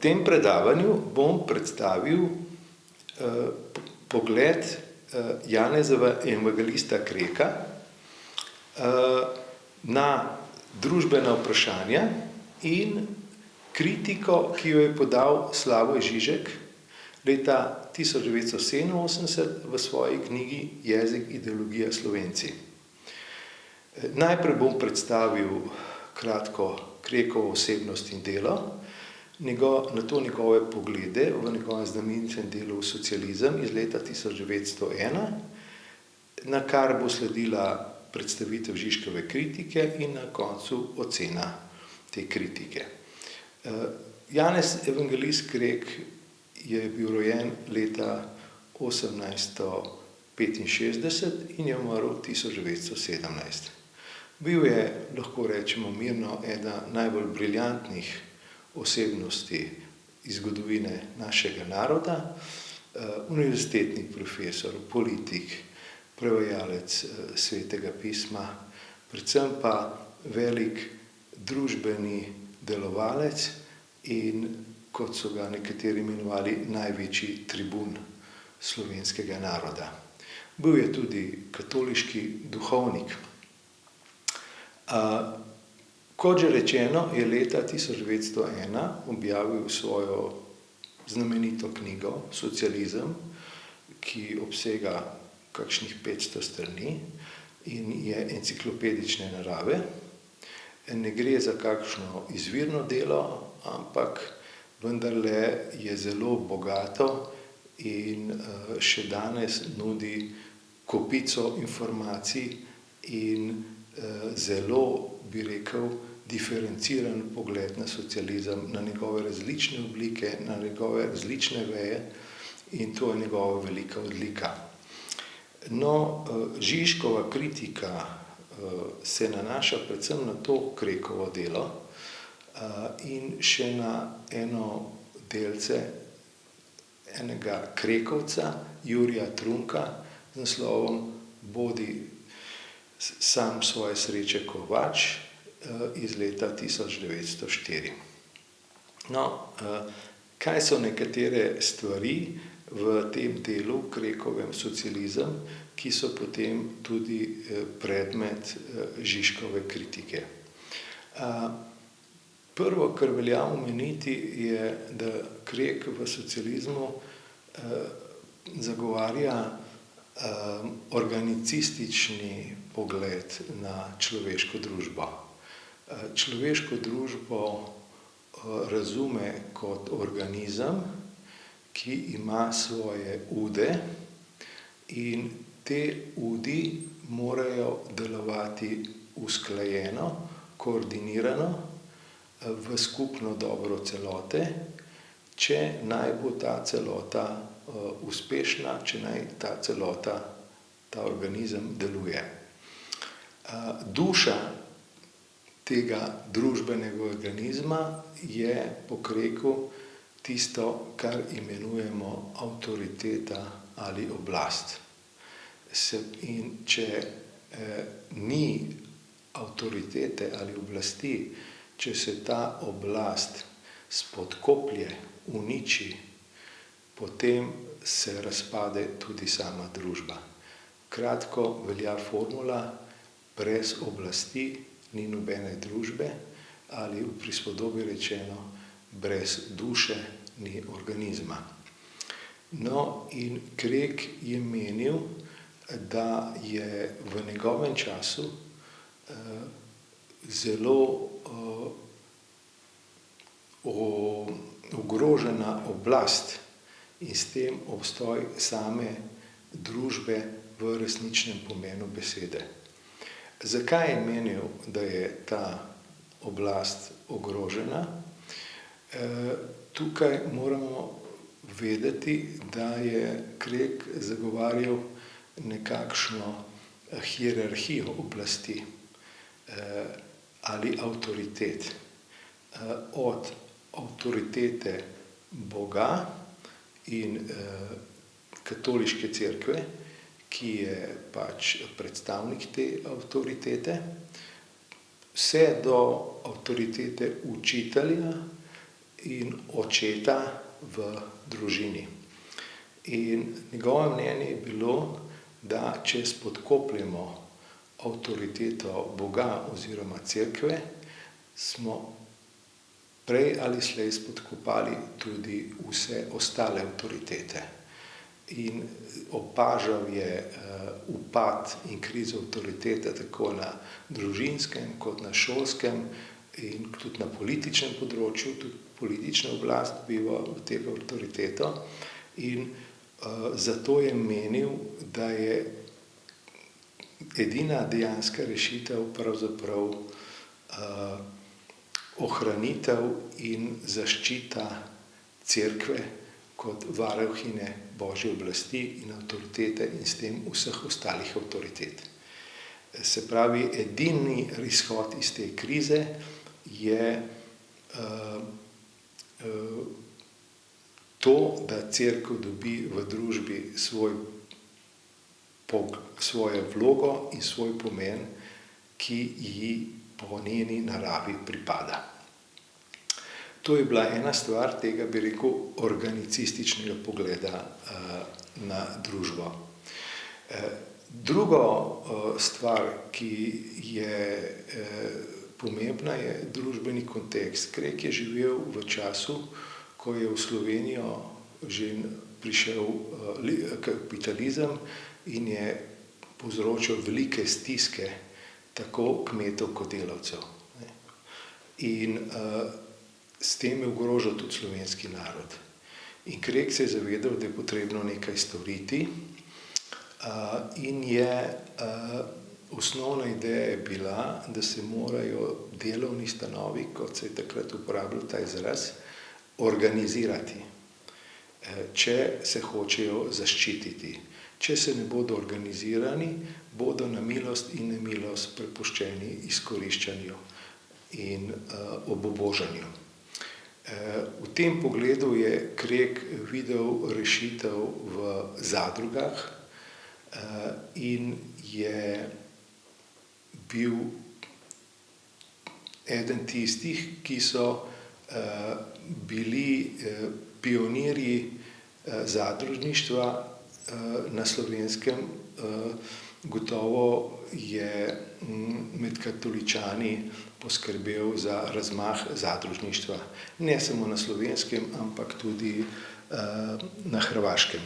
tem predavanju bom predstavil pogled Janezova evangelista Kreka na družbena vprašanja in kritiko, ki jo je podal Slavoj Žižek leta 1987 v svoji knjigi Jezik, ideologija, Slovenci. Najprej bom predstavil kratko Krekovo osebnost in delo, nato njegove poglede v njegovem znamenitem delu Socializem iz leta 1901, na kar bo sledila predstavitev Žižkove kritike in na koncu ocena te kritike. Janez evangelist Krek je bil rojen leta 1865 in je umrl 1917. Bil je, lahko rečemo mirno, ena najbolj briljantnih osebnosti iz zgodovine našega naroda, univerzitetni profesor, politik, prevajalec Svetega pisma, predvsem pa velik družbeni delovalec in, kot so ga nekateri imenovali, največji tribun slovenskega naroda. Bil je tudi katoliški duhovnik. Kot že rečeno, je leta 1901 objavil svojo znamenito knjigo Socializem, ki obsega kakšnih 500 strani in je enciklopedične narave. Ne gre za kakšno izvirno delo, ampak vendarle je zelo bogato in še danes nudi kopico informacij in zelo, bi rekel, diferenciran pogled na socializem, na njegove različne oblike, na njegove različne veje in to je njegova velika odlika. No, Žižkova kritika se nanaša predvsem na to Krekovo delo in še na eno delce enega Krekovca, Jurija Trunka, z naslovom Bodi sam svoje sreče kovač iz leta 1904. No, kaj so nekatere stvari v tem delu Krekovem Socializem, ki so potem tudi predmet Žižkove kritike? Prvo, kar velja omeniti, je, da Krek v socializmu zagovarja organicistični pogled na človeško družbo. Človeško družbo razume kot organizem, ki ima svoje ude in te udi morajo delovati usklajeno, koordinirano v skupno dobro celote, če naj bo ta celota uspešna, če naj ta celota, ta organizem deluje. Duša tega družbenega organizma je po Kreku tisto, kar imenujemo avtoriteta ali oblast. In če ni avtoritete ali oblasti, če se ta oblast spodkoplje, uniči, potem se razpade tudi sama družba. Kratko velja formula: brez oblasti ni nobene družbe, ali v prispodobi rečeno, brez duše ni organizma. No, in Krek je menil, da je v njegovem času zelo ogrožena oblast in s tem obstoj same družbe v resničnem pomenu besede. Zakaj je menil, da je ta oblast ogrožena? Tukaj moramo vedeti, da je Krek zagovarjal nekakšno hierarhijo oblasti ali avtoritet. Od avtoritete Boga in katoliške cerkve, ki je pač predstavnik te avtoritete, vse do avtoritete učitelja in očeta v družini. In njegovo mnenje je bilo, da če spodkopljemo avtoriteto Boga oziroma cerkve, smo prej ali slej spodkopali tudi vse ostale avtoritete. In opažal je upad in krizo avtoritete tako na družinskem kot na šolskem in tudi na političnem področju, tudi politična oblast biva v tega avtoriteto in zato je menil, da je edina dejanska rešitev pravzaprav ohranitev in zaščita cerkve kot varuhinje Božje oblasti in avtoritete in s tem vseh ostalih avtoritet. Se pravi, edini izhod iz te krize je to, da cerkev dobi v družbi svojo vlogo in svoj pomen, ki ji po njeni naravi pripada. To je bila ena stvar tega, bi rekel, organicističnega pogleda na družbo. Drugo stvar, ki je pomembna, je družbeni kontekst. Krek je živel v času, ko je v Slovenijo že prišel kapitalizem in je povzročil velike stiske tako kmetov kot delavcev. In s tem je ogrožal tudi slovenski narod. In Krek se je zavedal, da je potrebno nekaj storiti in je osnovna ideja je bila, da se morajo delovni stanovi, kot se je takrat uporabljal ta izraz, organizirati, če se hočejo zaščititi. Če se ne bodo organizirani, bodo na milost in nemilost prepuščeni izkoriščanju in obubožanju. V tem pogledu je Krek videl rešitev v zadrugah in je bil eden tistih, ki so bili pionirji zadružništva na Slovenskem. Gotovo je med katoličani poskrbel za razmah zadružništva. Ne samo na Slovenskem, ampak tudi na Hrvaškem.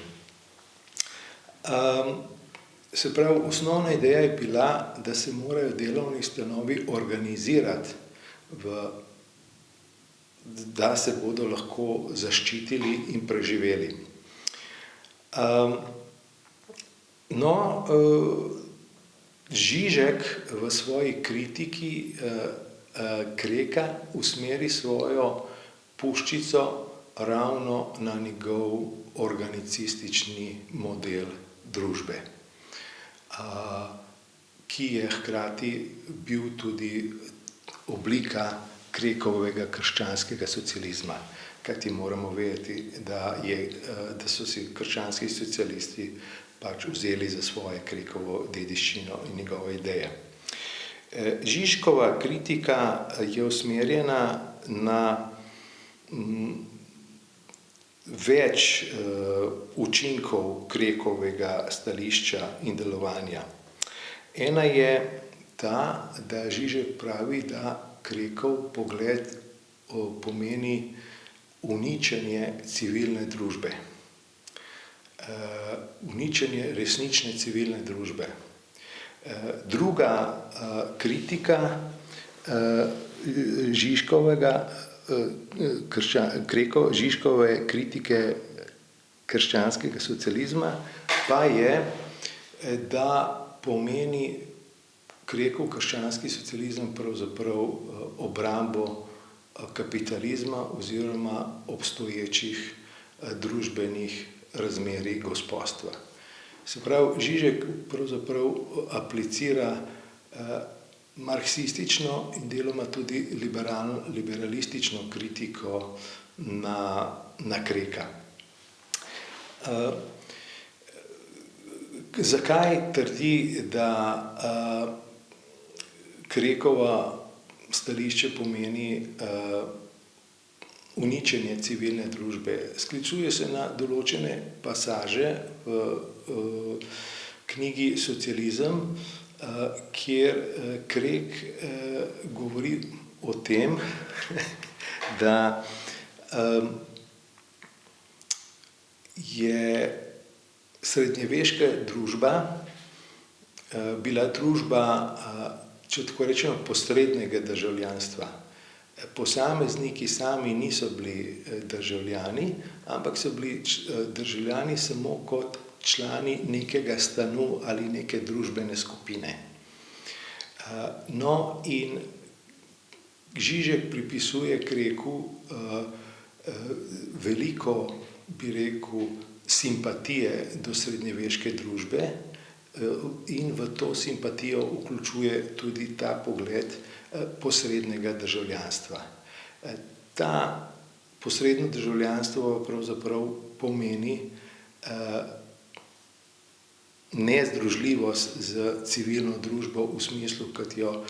Se pravi, osnovna ideja je bila, da se morajo delovni stanovi organizirati, da se bodo lahko zaščitili in preživeli. Žižek v svoji kritiki Kreka usmeri svojo puščico ravno na njegov organicistični model družbe, ki je hkrati bil tudi oblika Krekovega krščanskega socializma, kajti moramo vedeti, da so si krščanski socialisti pač vzeli za svoje Krekovo dediščino in njegove ideje. Žižkova kritika je usmerjena na več učinkov Krekovega stališča in delovanja. Ena je ta, da Žižek pravi, da Krekov pogled pomeni uničenje civilne družbe. Uničenje resnične civilne družbe. Druga kritika Žižkove kritike krščanskega socializma pa je, da pomeni Krekov krščanski socializem pravzaprav obrambo kapitalizma oziroma obstoječih družbenih razmerij gospodstva. Se pravi, Žižek pravzaprav aplicira marksistično in deloma tudi liberalistično kritiko na Kreka. Zakaj trdi, da Krekova stališče pomeni uničenje civilne družbe. Sklicuje se na določene pasaže v knjigi Socializem, kjer Krek govori o tem, da je srednjeveška družba bila družba, če tako rečemo, posrednega državljanstva. Posamezniki sami niso bili državljani, ampak so bili državljani samo kot člani nekega stanu ali neke družbene skupine. No, in Žižek pripisuje Kreku veliko, bi rekel, simpatije do srednjeveške družbe in v to simpatijo vključuje tudi ta pogled posrednega državljanstva. Ta posredno državljanstvo pravzaprav pomeni nezdružljivost z civilno družbo v smislu, kot jo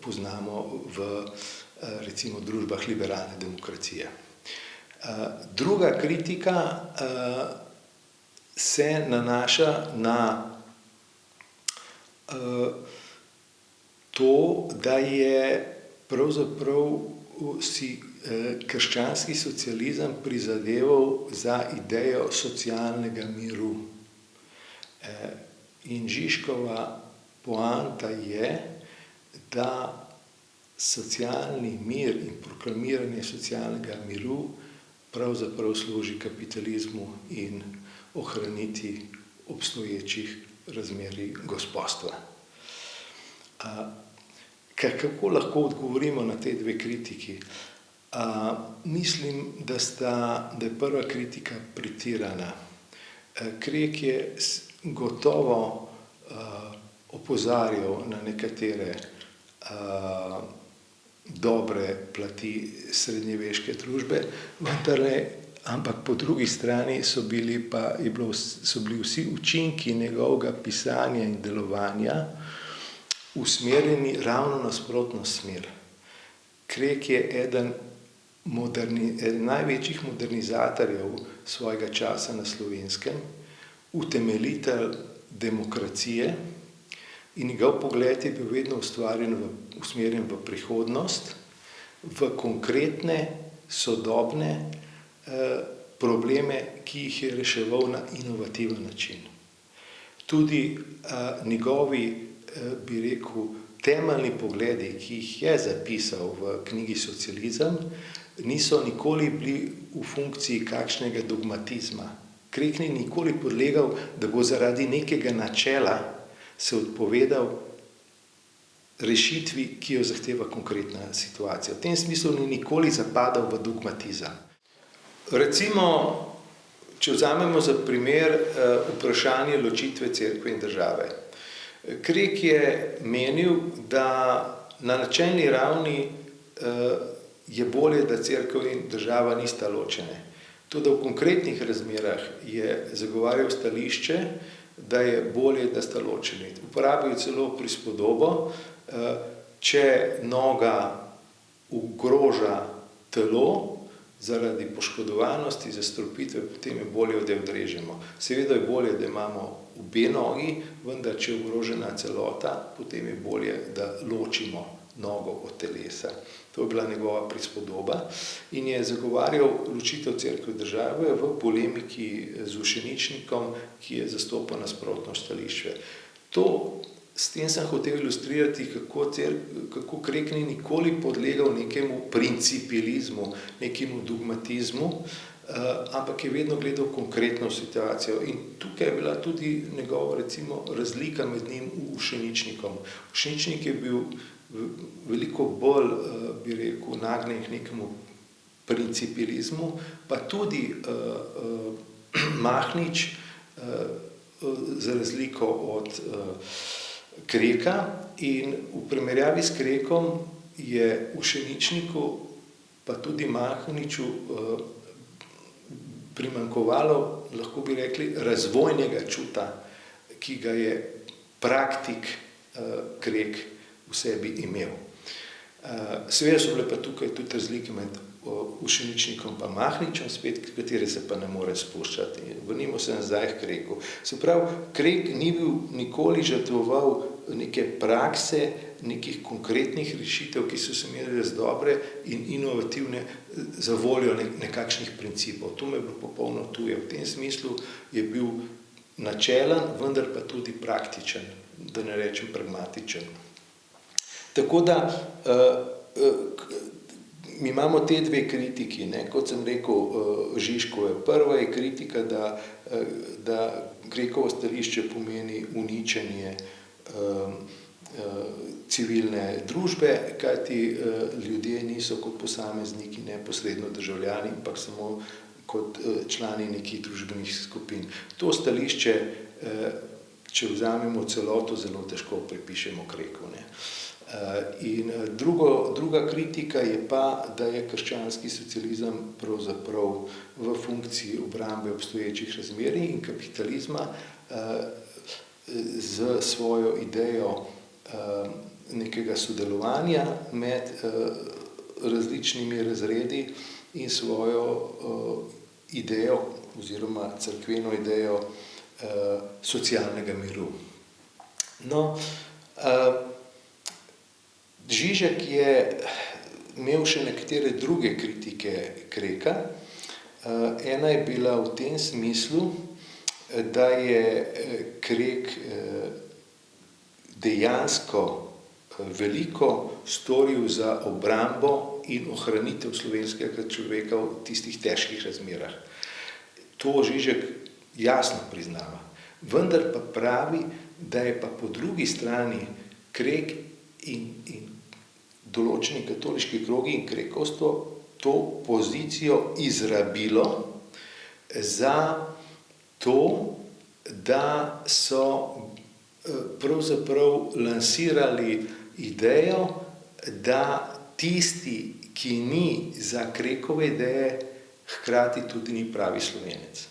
poznamo v recimo družbah liberalne demokracije. Druga kritika se nanaša na to, da je pravzaprav si krščanski socializem prizadeval za idejo socialnega miru. In Žižkova poanta je, da socialni mir in proklamiranje socialnega miru pravzaprav služi kapitalizmu in ohraniti obstoječih razmerij gospodstva. Kako lahko odgovorimo na te dve kritiki? Mislim, da je prva kritika pretirana. Krek je gotovo opozarjal na nekatere dobre plati srednjeveške družbe, ampak po drugi strani so bili vsi učinki njegovega pisanja in delovanja usmerjeni ravno nasprotno smer. Krek je eden največjih modernizatorjev svojega časa na Slovenskem, utemeljitelj demokracije, in njegov pogled je bil vedno usmerjen v prihodnost, v konkretne, sodobne probleme, ki jih je reševal na inovativen način. Tudi njegovi, bi rekel, temeljni pogledi, ki jih je zapisal v knjigi Socializem, niso nikoli bili v funkciji kakšnega dogmatizma. Krek ni nikoli podlegal, da bo zaradi nekega načela se odpovedal rešitvi, ki jo zahteva konkretna situacija. V tem smislu ni nikoli zapadal v dogmatizem. Recimo, če vzamemo za primer vprašanje ločitve cerkve in države. Krek je menil, da na načelni ravni je bolje, da cerkev in država nista ločene. Tudi v konkretnih razmerah je zagovarjal stališče, da je bolje, da sta ločeni. Uporabil celo prispodobo, če noga ogroža telo zaradi poškodovanosti, zastrupitve, potem je bolje, da jo odrežemo. Seveda je bolje, da imamo obe nogi, vendar če je ogrožena celota, potem je bolje, da ločimo nogo od telesa. To je bila njegova prispodoba in je zagovarjal ločitev cerkve in države v polemiki z Ušeničnikom, ki je zastopal nasprotno stališče. S tem sem hotel ilustrirati, kako Krek ni nikoli podlegal nekemu principializmu, nekemu dogmatizmu, ampak je vedno gledal konkretno situacijo. In tukaj je bila tudi njegova, recimo, razlika med njim in Ušeničnikom. Ušeničnik je bil veliko bolj, bi rekel, nagnjen k nekemu principializmu, pa tudi Mahnič, za razliko od Kreka, in v primerjavi s Krekom je Ušeničniku pa tudi Mahniču primanjkovalo, lahko bi rekli, razvojnega čuta, ki ga je praktik Krek v sebi imel. Seveda so bile pa tukaj tudi razlike med Ušeničnikom pa Mahničem, spet, katere se pa ne more spuščati. Vrnimo se nazaj k Kreku. Se pravi, Krek ni bil nikoli žrtvoval neke prakse, nekih konkretnih rešitev, ki so se imeli res dobre in inovativne za voljo nekakšnih principov. To me je bilo popolno tuje. V tem smislu je bil načelen, vendar pa tudi praktičen, da ne rečem pragmatičen. Tako da mi imamo te dve kritiki, ne? Kot sem rekel, Žižkove. Prva je kritika, da Krekovo stališče pomeni uničenje civilne družbe, kajti ljudje niso kot posamezniki neposredno državljani, ampak samo kot člani nekih družbenih skupin. To stališče, če vzamemo celoto, zelo težko pripišemo Kreku, ne. In druga kritika je pa, da je krščanski socializem pravzaprav v funkciji obrambe obstoječih razmerij in kapitalizma z svojo idejo nekega sodelovanja med različnimi razredi in svojo idejo oziroma cerkveno idejo socialnega miru. No, Žižek je imel še nekatere druge kritike Kreka. Ena je bila v tem smislu, da je Krek dejansko veliko storil za obrambo in ohranitev slovenskega človeka v tistih težkih razmerah. To Žižek jasno priznava. Vendar pa pravi, da je pa po drugi strani Krek in določeni katoliški krogi in krekovstvo to pozicijo izrabilo za to, da so pravzaprav lansirali idejo, da tisti, ki ni za Krekove ideje, hkrati tudi ni pravi Slovenec.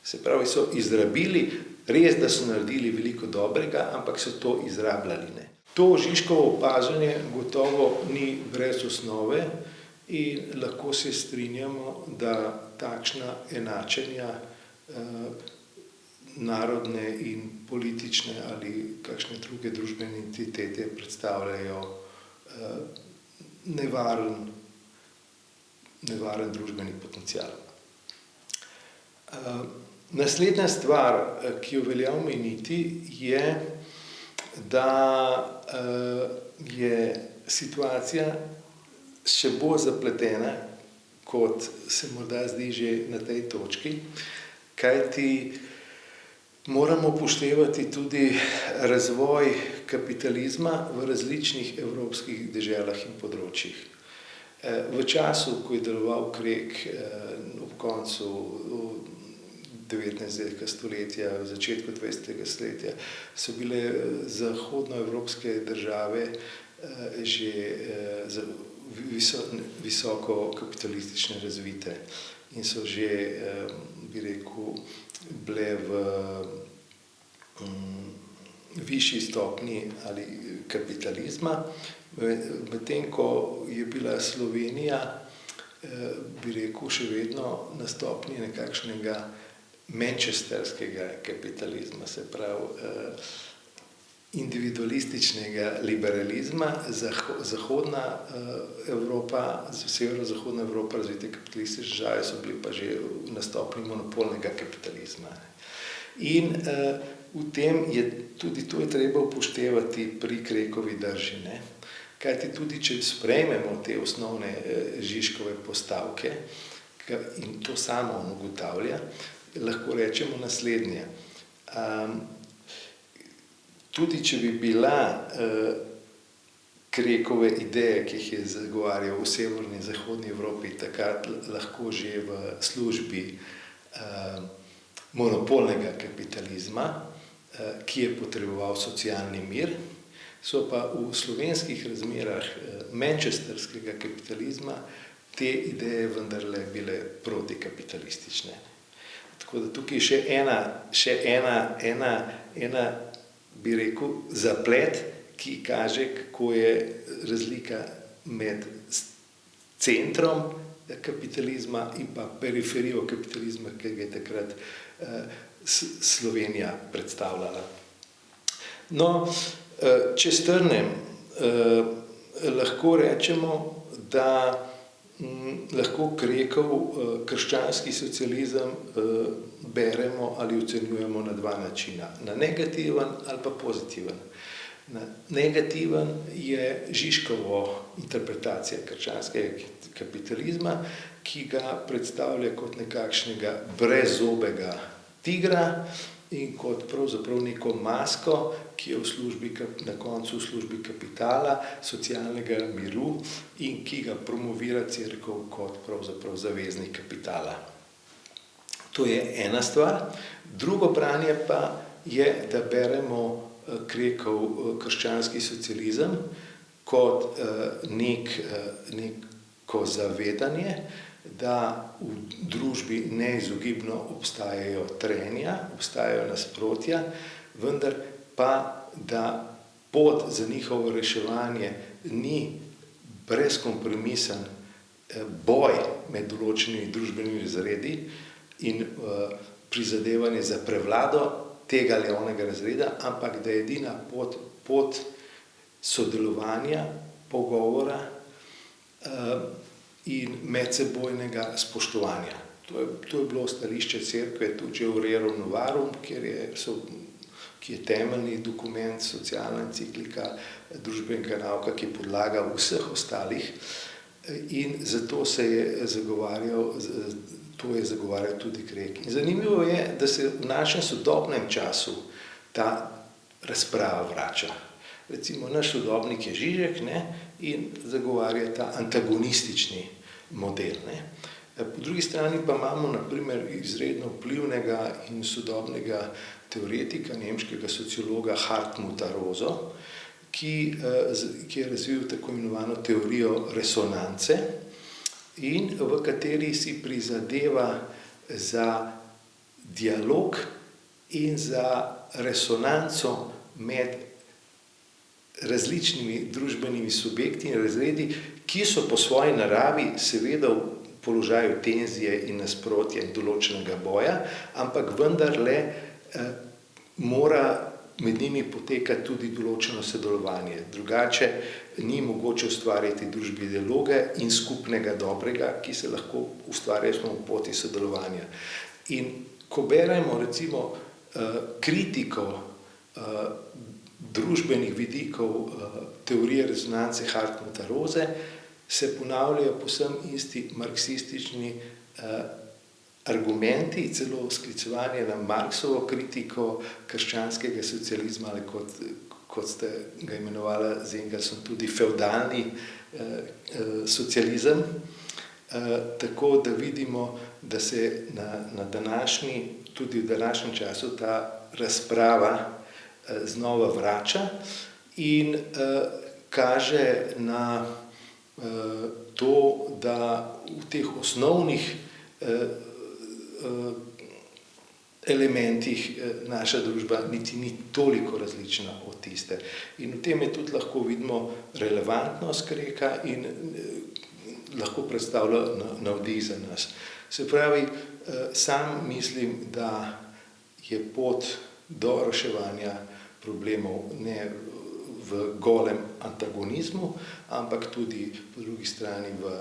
Se pravi, so izrabili, res, da so naredili veliko dobrega, ampak so to izrabljali, ne. To Žižkovo opažanje gotovo ni brez osnove in lahko se strinjamo, da takšna enačenja narodne in politične ali kakšne druge družbene entitete predstavljajo nevaren družbeni potencial. Naslednja stvar, ki jo velja omeniti, je, da je situacija še bolj zapletena, kot se morda zdi že na tej točki, kajti moramo upoštevati tudi razvoj kapitalizma v različnih evropskih deželah in področjih. V času, ko je deloval Krek ob koncu 19. stoletja, v začetku 20. stoletja, so bile zahodnoevropske države že visoko kapitalistično razvite in so že, bi rekel, bile v višji stopnji ali kapitalizma, medtem ko je bila Slovenija, bi rekel, še vedno na stopnji nekakšnega manchesterskega kapitalizma, se pravi individualističnega liberalizma. Zahodna Evropa, severozahodna Evropa, razvite kapitalistične države so bili pa že na stopnji monopolnega kapitalizma. In v tem je tudi to je treba upoštevati pri Krekovi drži, ne. Kajti tudi, če sprejmemo te osnovne Žižkove postavke, in to samo on ugotavlja, lahko rečemo naslednje. Tudi, če bi bila Krekove ideje, ki jih je zagovarjal v severni in zahodni Evropi, takrat lahko že v službi monopolnega kapitalizma, ki je potreboval socialni mir, so pa v slovenskih razmerah manchesterskega kapitalizma te ideje vendarle bile protikapitalistične. Tako da tukaj še ena, bi rekel, zaplet, ki kaže, kako je razlika med centrom kapitalizma in pa periferijo kapitalizma, ki ga je takrat Slovenija predstavljala. No, če strnem, lahko rečemo, da lahko Krekov krščanski socializem beremo ali ocenjujemo na dva načina, na negativen ali pa pozitiven. Negativen je Žižkovo interpretacija krščanskega kapitalizma, ki ga predstavlja kot nekakšnega brezzobega tigra in kot pravzaprav neko masko, ki je v službi, na koncu v službi kapitala, socialnega miru in ki ga promovira Cerkev kot pravzaprav zaveznik kapitala. To je ena stvar. Drugo branje pa je, da beremo Krekov krščanski socializem kot neko zavedanje, da v družbi neizogibno obstajajo trenja, obstajajo nasprotja, vendar pa, da pot za njihovo reševanje ni brezkompromisen boj med določenimi družbenimi razredi in prizadevanje za prevlado tega ali onega razreda, ampak da je edina pot sodelovanja, pogovora in medsebojnega spoštovanja. To je bilo stališče Cerkve tudi že v Rerum Novarum, ki je temeljni dokument, socialna enciklika družbenega nauka, ki je podlaga vseh ostalih, in zato se je zagovarjal, to je zagovarjal tudi Krek. In zanimivo je, da se v našem sodobnem času ta razprava vrača. Recimo, naš sodobnik je Žižek, in zagovarja ta antagonistični model. Po drugi strani pa imamo na primer izredno vplivnega in sodobnega teoretika, nemškega sociologa Hartmuta Roso, ki je razvil tako imenovano teorijo resonance in v kateri si prizadeva za dialog in za resonanco med različnimi družbenimi subjekti in razredi, ki so po svoji naravi seveda v položaju tenzije in nasprotja in določenega boja, ampak vendarle mora med njimi potekati tudi določeno sodelovanje. Drugače ni mogoče ustvarjati družbi dialoga in skupnega dobrega, ki se lahko ustvarja samo v poti sodelovanja. In ko beremo recimo kritiko družbenih vidikov teorije rezonance Hartmuta Rose, se ponavljajo povsem isti marksistični argumenti, celo sklicevanje na Marksovo kritiko krščanskega socializma, ali kot ste ga imenovala z Engelsom, tudi fevdalni socializem. Tako da vidimo, da se tudi v današnjem času ta razprava znova vrača in kaže na to, da v teh osnovnih elementih naša družba niti ni toliko različna od tiste. In v tem je tudi lahko vidimo relevantnost Kreka in lahko predstavlja navdih za nas. Se pravi, sam mislim, da je pot do reševanja problemov ne v golem antagonizmu, ampak tudi po drugi strani v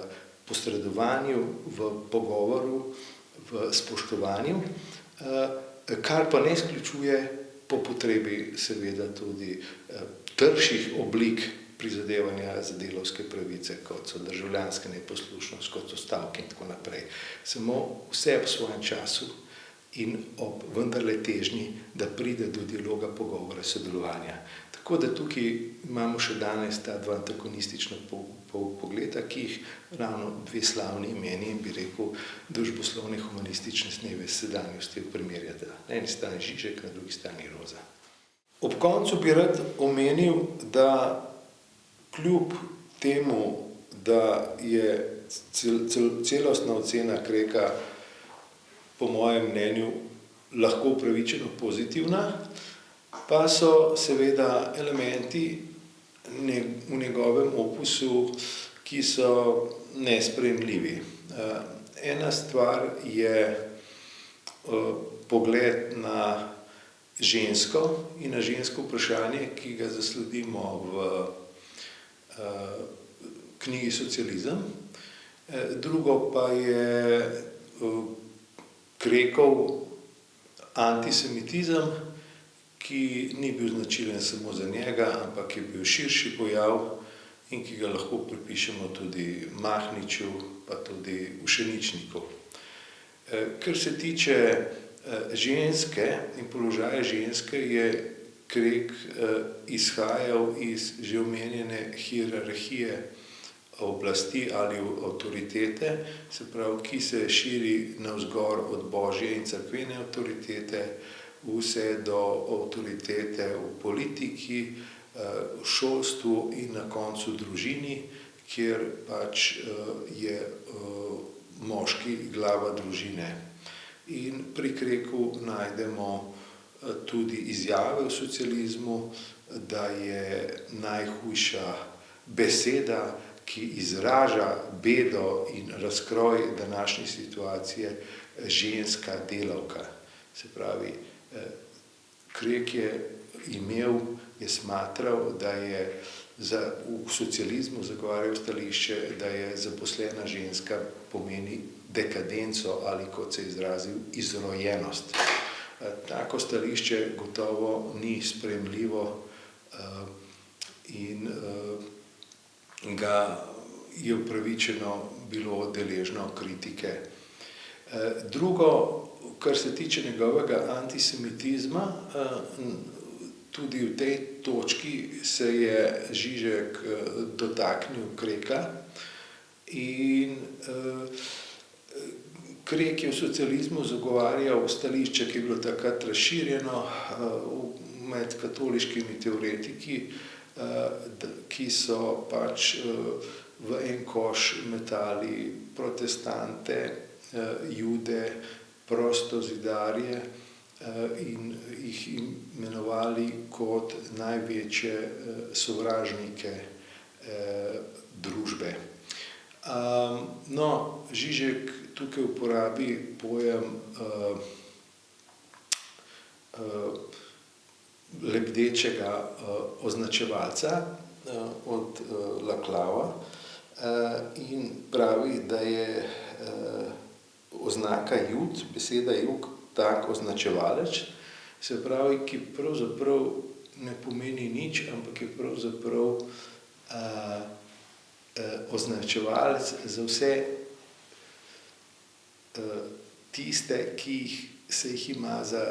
posredovanju, v pogovoru, v spoštovanju, kar pa ne izključuje po potrebi seveda tudi trših oblik prizadevanja za delavske pravice, kot so državljanska neposlušnost, kot so stavke in tako naprej. Samo vse v svojem času in ob vendarle težnji, da pride do dialoga, pogovora, sodelovanja. Tako da tukaj imamo še danes ta dva antagonistična pogleda, ki jih ravno dve slavni imeni, bi rekel, družboslovne humanistične sneve sedanjosti primerjata. Na eni strani Žižek, na drugi strani Rosa. Ob koncu bi rad omenil, da kljub temu, da je celostna ocena Kreka po mojem mnenju lahko upravičeno pozitivna, pa so seveda elementi v njegovem opusu, ki so nesprejemljivi. Ena stvar je pogled na žensko in na žensko vprašanje, ki ga zasledimo v knjigi Socializem. Drugo pa je Krekov antisemitizem, ki ni bil značilen samo za njega, ampak je bil širši pojav in ki ga lahko pripišemo tudi Mahniču, pa tudi Ušeničniku. Kar se tiče ženske in položaja ženske, je Krek izhajal iz že omenjene hierarhije oblasti ali avtoritete, se pravi, ki se širi navzgor od božje in cerkvene avtoritete, vse do avtoritete v politiki, v šolstvu in na koncu družini, kjer pač je moški glava družine. In pri Kreku najdemo tudi izjave v socializmu, da je najhujša beseda, ki izraža bedo in razkroj današnje situacije, ženska delavka. Se pravi, Krek je smatral, da je v socializmu zagovarjal stališče, da je zaposlena ženska pomeni dekadenco ali, kot se je izrazil, izrojenost. Tako stališče gotovo ni sprejemljivo in ga je upravičeno bilo deležno kritike. Drugo, kar se tiče njegovega antisemitizma, tudi v tej točki se je Žižek dotaknil Kreka in Krek je v socializmu zagovarjal stališče, ki je bilo takrat razširjeno med katoliškimi teoretiki, ki so pač v en koš metali protestante, Jude, prostozidarje in jih imenovali kot največje sovražnike družbe. No, Žižek tukaj uporabi pojem lebdečega označevalca od Laclausa in pravi, da je oznaka Jud, beseda Jud, tak označevalec, se pravi, ki pravzaprav ne pomeni nič, ampak je pravzaprav označevalec za vse tiste, ki se jih ima za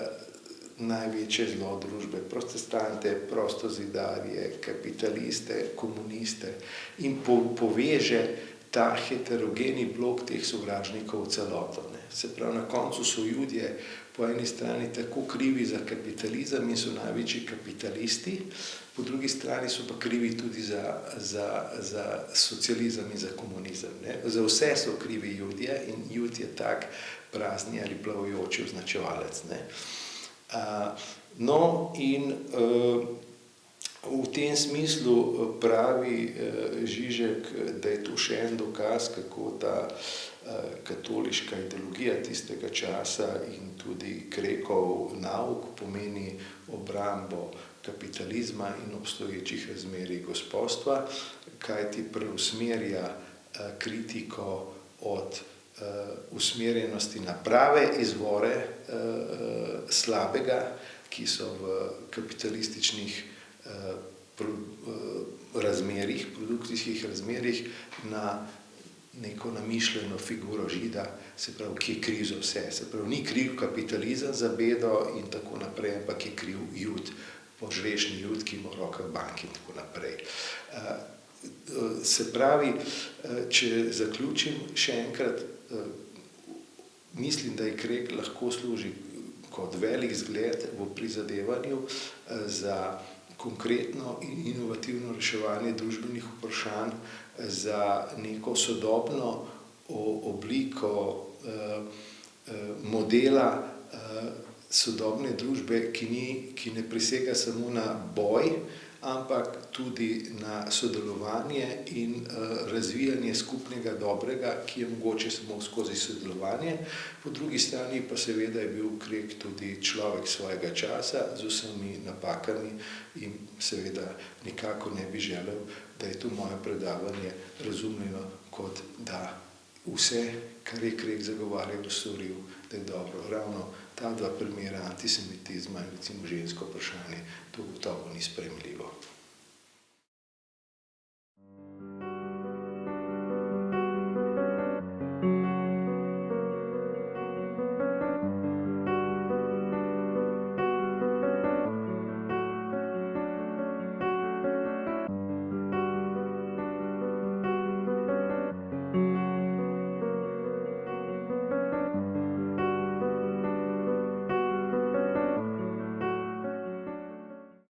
največje zlo družbe, protestante, prostozidarje, kapitaliste, komuniste in poveže ta heterogeni blok teh sovražnikov v celoto. Se pravi, na koncu so Judje po eni strani tako krivi za kapitalizem in so največji kapitalisti, po drugi strani so pa krivi tudi za socializem in za komunizem. Za vse so krivi Judje in Jud je tak prazni ali plavajoči označevalec. No, in v tem smislu pravi Žižek, da je to še en dokaz, kako ta katoliška ideologija tistega časa in tudi Krekov nauk pomeni obrambo kapitalizma in obstoječih razmerij gospodstva, kajti preusmerja kritiko od usmerjenosti na prave izvore slabega, ki so v kapitalističnih razmerih, produkcijskih razmerih, na neko namišljeno figuro Žida, se pravi, ki je kriv za vse. Se pravi, ni kriv kapitalizem za bedo in tako naprej, ampak je kriv Jud, požrešni Jud, ki ima v rokah bank in tako naprej. Se pravi, če zaključim še enkrat, mislim, da je Krek lahko služi kot velik zgled v prizadevanju za konkretno in inovativno reševanje družbenih vprašanj, za neko sodobno obliko modela sodobne družbe, ki ne presega samo na boj ampak tudi na sodelovanje in razvijanje skupnega dobrega, ki je mogoče samo skozi sodelovanje. Po drugi strani pa seveda je bil Krek tudi človek svojega časa z vsemi napakami in seveda nikakor ne bi želel, da je to moje predavanje razumljeno kot da vse, kar je Krek zagovarjal, storil, da je dobro. Ravno ta dva primera antisemitizma in recimo žensko vprašanje, to gotovo ni sprejemljivo.